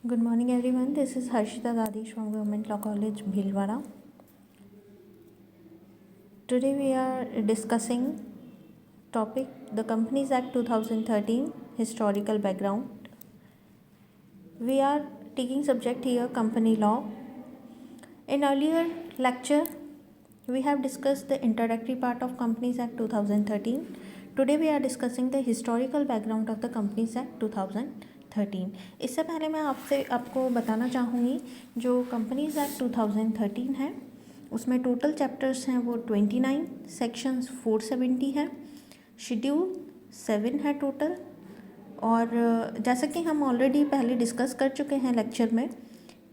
Good morning everyone. This is Harshita Dadish from Government Law College, Bhilwara. Today we are discussing topic the Companies Act 2013 historical background. We are taking subject here company law. In earlier lecture we have discussed the introductory part of Companies Act 2013. Today we are discussing the historical background of the Companies Act 2013. इससे पहले मैं आपको बताना चाहूँगी जो companies act 2013 है उसमें total chapters हैं वो 29, सेक्शंस 470 है, शेड्यूल 7 है टोटल। और जैसा कि हम ऑलरेडी पहले डिस्कस कर चुके हैं लेक्चर में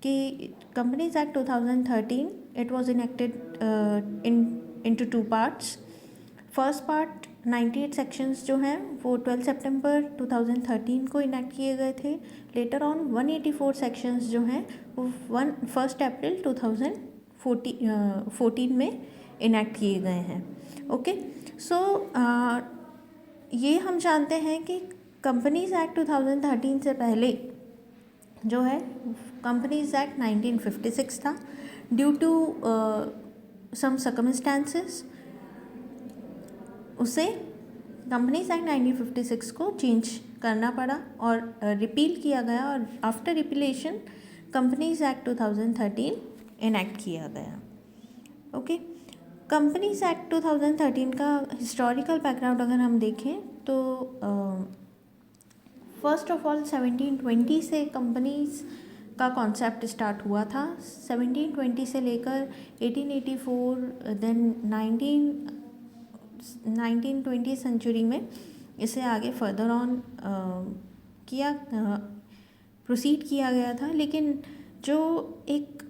कि companies act 2013 it was enacted into 2 parts. First part 98 sections जो हैं वो 12 सितंबर 2013 को इनेक्ट किए गए थे। लेटर ऑन 184 सेक्शंस जो हैं वो 1 अप्रैल 2014 में इनेक्ट किए गए हैं। ओके, सो ये हम जानते हैं कि कंपनीज एक्ट 2013 से पहले जो है कंपनीज एक्ट 1956 था। ड्यू टू सम सर्कमस्टेंसेस उसे कंपनीज एक्ट 1956 को चेंज करना पड़ा और रिपील किया गया और आफ्टर रिपीलेशन कंपनीज एक्ट 2013 इनेक्ट किया गया। ओके, कंपनीज एक्ट 2013 का हिस्टोरिकल बैकग्राउंड अगर हम देखें तो फर्स्ट ऑफ ऑल 1720 से कंपनीज का कॉन्सेप्ट स्टार्ट हुआ था। 1720 से लेकर 1884 देन 1920 सेंचुरी में इसे आगे फर्दर ऑन प्रोसीड किया गया था। लेकिन जो एक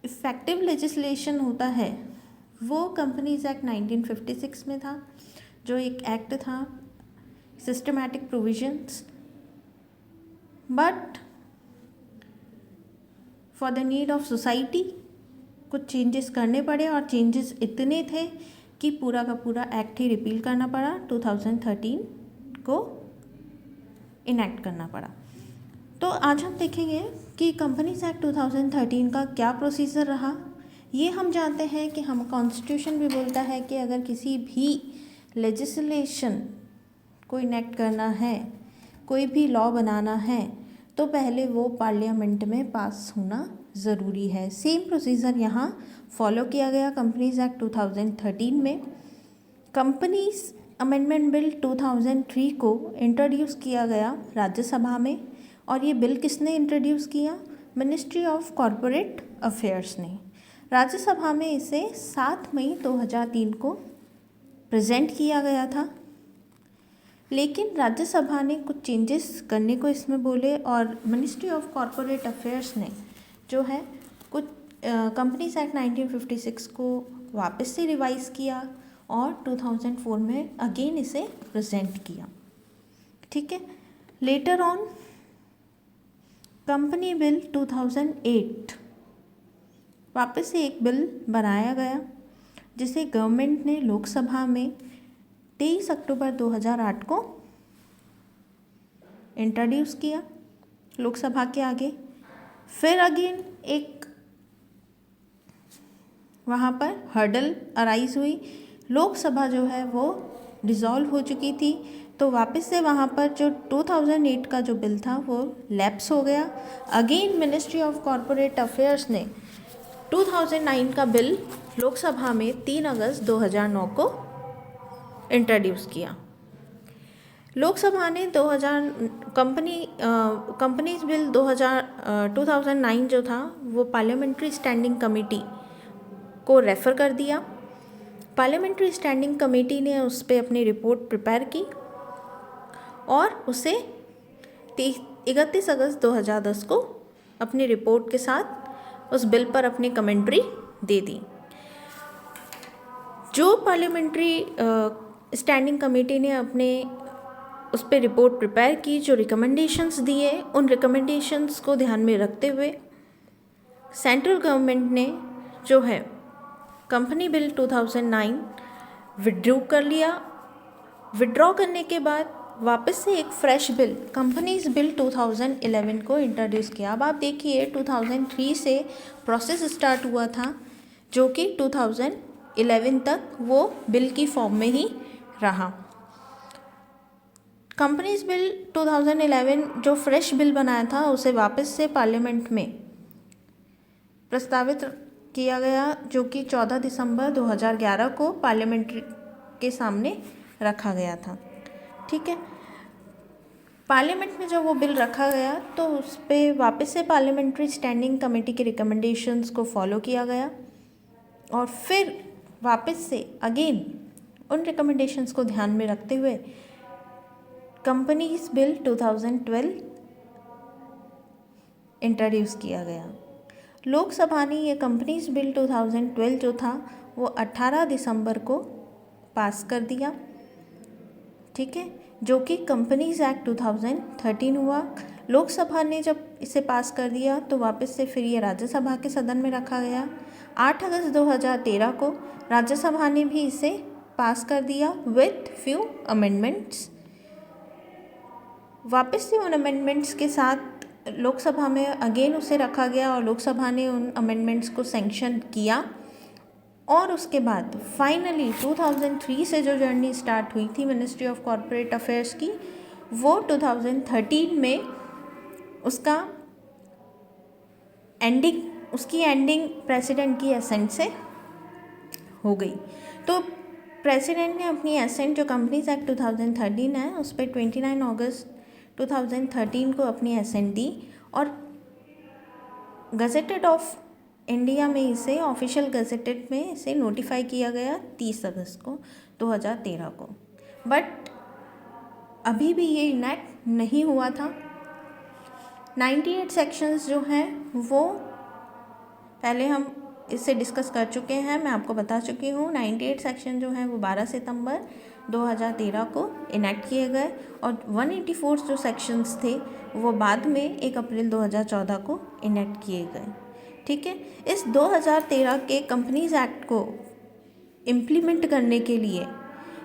इफ़ेक्टिव लेजिस्लेशन होता है वो कंपनीज एक्ट 1956 में था, जो एक एक्ट था systematic provisions. But for the need of society कुछ चेंजेस करने पड़े और चेंजेस इतने थे कि पूरा का पूरा एक्ट ही रिपील करना पड़ा, 2013 को इनेक्ट करना पड़ा। तो आज हम देखेंगे कि कंपनीज एक्ट 2013 का क्या प्रोसीजर रहा। ये हम जानते हैं कि हम कॉन्स्टिट्यूशन भी बोलता है कि अगर किसी भी लेजिस्लेशन को इनेक्ट करना है, कोई भी लॉ बनाना है तो पहले वो पार्लियामेंट में पास होना ज़रूरी है। सेम प्रोसीजर यहाँ फॉलो किया गया कंपनीज एक्ट 2013 में। कंपनीज अमेंडमेंट बिल 2003 को इंट्रोड्यूस किया गया राज्यसभा में और ये बिल किसने इंट्रोड्यूस किया? मिनिस्ट्री ऑफ कॉरपोरेट अफेयर्स ने। राज्यसभा में इसे 7 मई 2003 को प्रेजेंट किया गया था, लेकिन राज्यसभा ने कुछ चेंजेस करने को इसमें बोले और मिनिस्ट्री ऑफ कॉरपोरेट अफेयर्स ने जो है कुछ कंपनीज एक्ट 1956 को वापस से रिवाइज़ किया और 2004 में अगेन इसे प्रेजेंट किया। ठीक है, लेटर ऑन कंपनी बिल 2008 वापस से एक बिल बनाया गया जिसे गवर्नमेंट ने लोकसभा में 23 अक्टूबर 2008 को इंट्रोड्यूस किया लोकसभा के आगे। फिर अगेन एक वहाँ पर हर्डल अराइज हुई, लोकसभा जो है वो डिसॉल्व हो चुकी थी, तो वापस से वहाँ पर जो 2008 का जो बिल था वो लैप्स हो गया। Again ministry of corporate affairs ने 2009 का बिल लोकसभा में 3 अगस्त 2009 को इंट्रोड्यूस किया। लोकसभा ने कंपनीज बिल 2009 जो था वो पार्लियामेंट्री स्टैंडिंग कमेटी को रेफ़र कर दिया। पार्लियामेंट्री स्टैंडिंग कमेटी ने उस पर अपनी रिपोर्ट प्रिपेयर की और उसे 31 अगस्त 2010 को अपनी रिपोर्ट के साथ उस बिल पर अपनी कमेंट्री दे दी। जो पार्लियामेंट्री स्टैंडिंग कमेटी ने अपने उस पर रिपोर्ट प्रिपेयर की, जो रिकमेंडेशंस दिए, उन रिकमेंडेशंस को ध्यान में रखते हुए सेंट्रल गवर्नमेंट ने जो है कंपनी बिल 2009 विड्रॉ कर लिया। विड्रॉ करने के बाद वापस से एक फ्रेश बिल कंपनीज बिल 2011 को इंट्रोड्यूस किया। अब आप देखिए 2003 से प्रोसेस स्टार्ट हुआ था जो कि 2011 तक वो बिल की फॉर्म में ही रहा। कंपनीज बिल 2011 जो फ्रेश बिल बनाया था उसे वापस से पार्लियामेंट में प्रस्तावित किया गया जो कि 14 दिसंबर 2011 को पार्लियामेंट के सामने रखा गया था। ठीक है, पार्लियामेंट में जब वो बिल रखा गया तो उस पर वापस से पार्लियामेंट्री स्टैंडिंग कमेटी के रिकमेंडेशंस को फॉलो किया गया और फिर वापस से अगेन उन रिकमेंडेशंस को ध्यान में रखते हुए कंपनीज बिल 2012 इंट्रोड्यूस किया गया। लोकसभा ने ये कंपनीज बिल 2012 जो था वो 18 दिसंबर को पास कर दिया। ठीक है, जो कि कंपनीज एक्ट 2013 हुआ। लोकसभा ने जब इसे पास कर दिया तो वापस से फिर ये राज्यसभा के सदन में रखा गया। 8 अगस्त 2013 को राज्यसभा ने भी इसे पास कर दिया विथ फ्यू अमेंडमेंट्स। वापस से उन अमेंडमेंट्स के साथ लोकसभा में अगेन उसे रखा गया और लोकसभा ने उन अमेंडमेंट्स को सैंक्शन किया और उसके बाद फाइनली 2003 से जो जर्नी स्टार्ट हुई थी मिनिस्ट्री ऑफ कॉरपोरेट अफेयर्स की, वो 2013 में उसका उसकी एंडिंग प्रेसिडेंट की एसेंट से हो गई। तो प्रेसिडेंट ने अपनी एसेंट जो कंपनीज एक्ट 2013 है उस पर 29 अगस्त 2013 को अपनी एसेंट दी और गजेटेड ऑफ इंडिया में इसे ऑफिशियल गजेटेड में इसे नोटिफाई किया गया 30 अगस्त को 2013 को। बट अभी भी ये इनैक्ट नहीं हुआ था। 98 सेक्शंस जो हैं वो पहले हम इससे डिस्कस कर चुके हैं, मैं आपको बता चुकी हूँ। 98 सेक्शन जो हैं वो 12 सितंबर 2013 को इनैक्ट किए गए और 184 जो सेक्शंस थे वो बाद में 1 अप्रैल 2014 को इनैक्ट किए गए। ठीक है, इस 2013 के कंपनीज एक्ट को इम्प्लीमेंट करने के लिए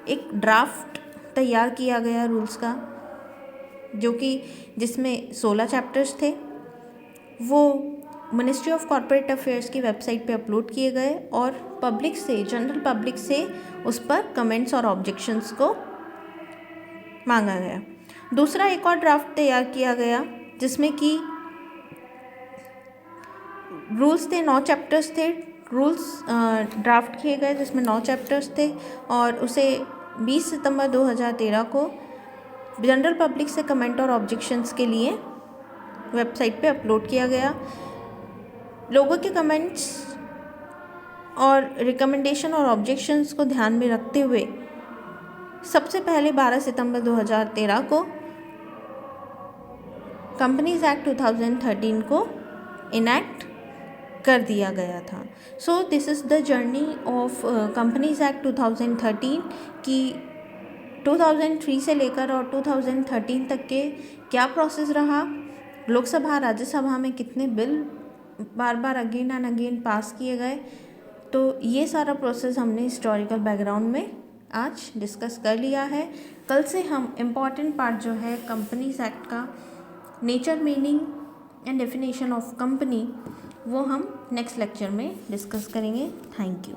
एक ड्राफ्ट तैयार किया गया रूल्स का, जो कि जिसमें 16 चैप्टर्स थे। वो मिनिस्ट्री ऑफ कॉरपोरेट अफेयर्स की वेबसाइट पे अपलोड किए गए और पब्लिक से, जनरल पब्लिक से उस पर कमेंट्स और ऑब्जेक्शंस को मांगा गया। दूसरा एक और ड्राफ्ट तैयार किया गया जिसमें कि रूल्स थे, 9 चैप्टर्स थे। रूल्स ड्राफ्ट किए गए जिसमें 9 चैप्टर्स थे और उसे 20 सितंबर 2013 को जनरल पब्लिक से कमेंट और ऑब्जेक्शंस के लिए वेबसाइट पे अपलोड किया गया। लोगों के कमेंट्स और रिकमेंडेशन और ऑब्जेक्शंस को ध्यान में रखते हुए सबसे पहले 12 सितंबर 2013 को कंपनीज एक्ट 2013 को इनैक्ट कर दिया गया था। So this is the journey of companies act 2013 की 2003 से लेकर और 2013 तक के क्या प्रोसेस रहा, लोकसभा राज्यसभा में कितने बिल बार बार अगेन एंड अगेन पास किए गए। तो ये सारा प्रोसेस हमने हिस्टोरिकल बैकग्राउंड में आज डिस्कस कर लिया है। कल से हम इम्पॉर्टेंट पार्ट जो है कंपनीज एक्ट का, nature, meaning and definition of company, वो हम नेक्स्ट लेक्चर में डिस्कस करेंगे। Thank you.